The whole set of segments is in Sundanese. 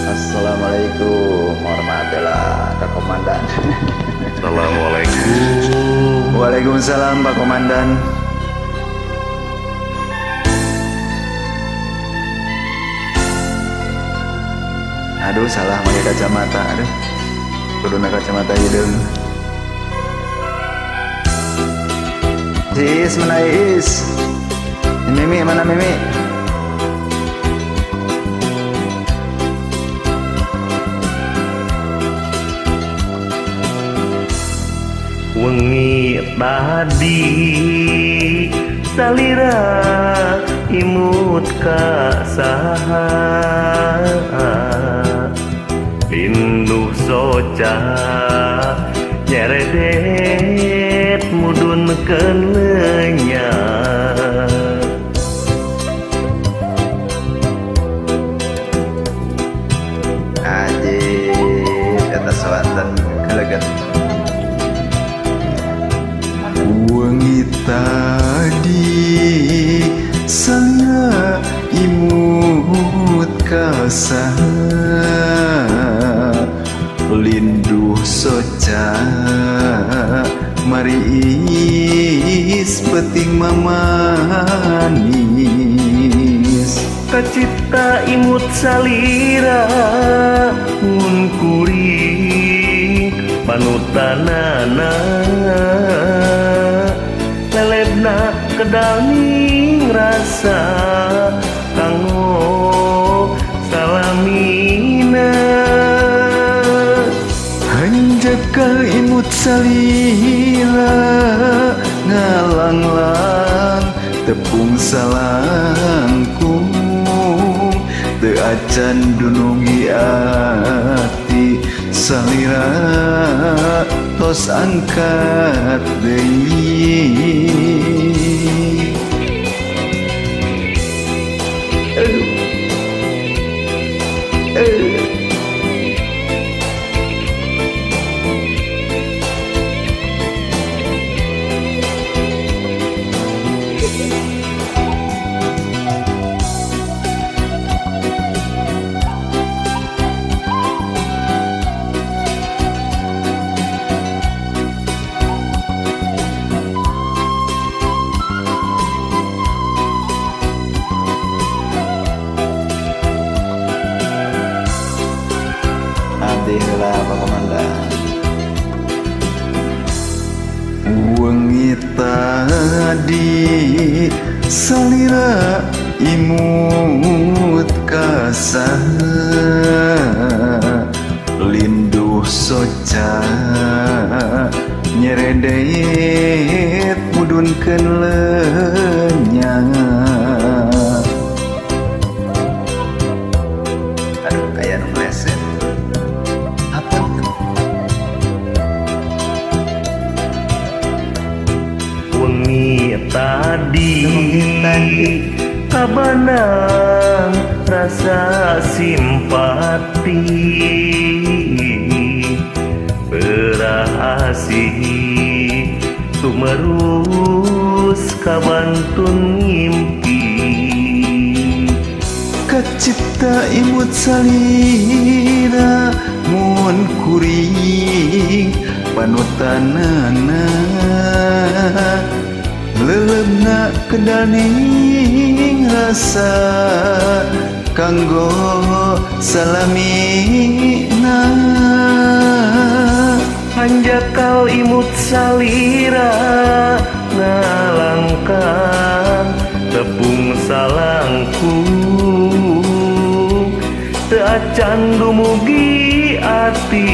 Assalamualaikum warahmatullahi Kak Komandan. Assalamualaikum. Waalaikumsalam Pak Komandan. Aduh salah pakai kacamata. Aduh kudu kacamata hideung. Is mana is? Mimi mana Mimi? Wengi tadi salira imut ka saha pinduh soca nyeredet mudunkeun leunyak Ajib kata sawatan keleget. Wengi tadi salira imut ka saha linduh soca mariis peting mamanis kacipta imut salira mun kuring panutanana lelebna kedaling rasa kanggo salamina hanjakal imut salira ngalanglang tepung salangkung teu acan dunungi ati salira tos angkat deui. Alhamdulillah Pak Komandan. Wengi tadi salira imut ka saha linduh soca nyeredet mudunkeun leunyak. Aduh aya nu meleset. wengi tadi kabanang rasa simpati berasih sumerus kabantun ngimpi kacipta imut salira mun kuring panutanana lelebna kedaling rasa kanggo salamina hanjakal imut salira ngalangkang tepung salangkung teu acan dumugi ati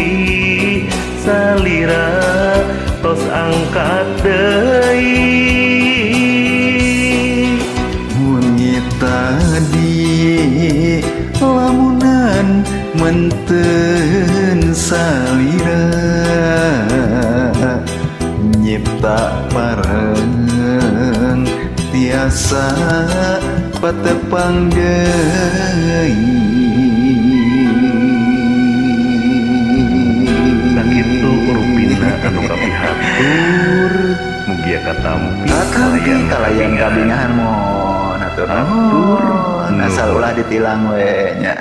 salira tos angkat deui. wengi tadi lamunan menten salira nyipta bareng tiasa patepang deui. Sakitu rupina anu kapihatur mugia katampi kalayan kabingahan mohon atur asal ulah ditilang we nya.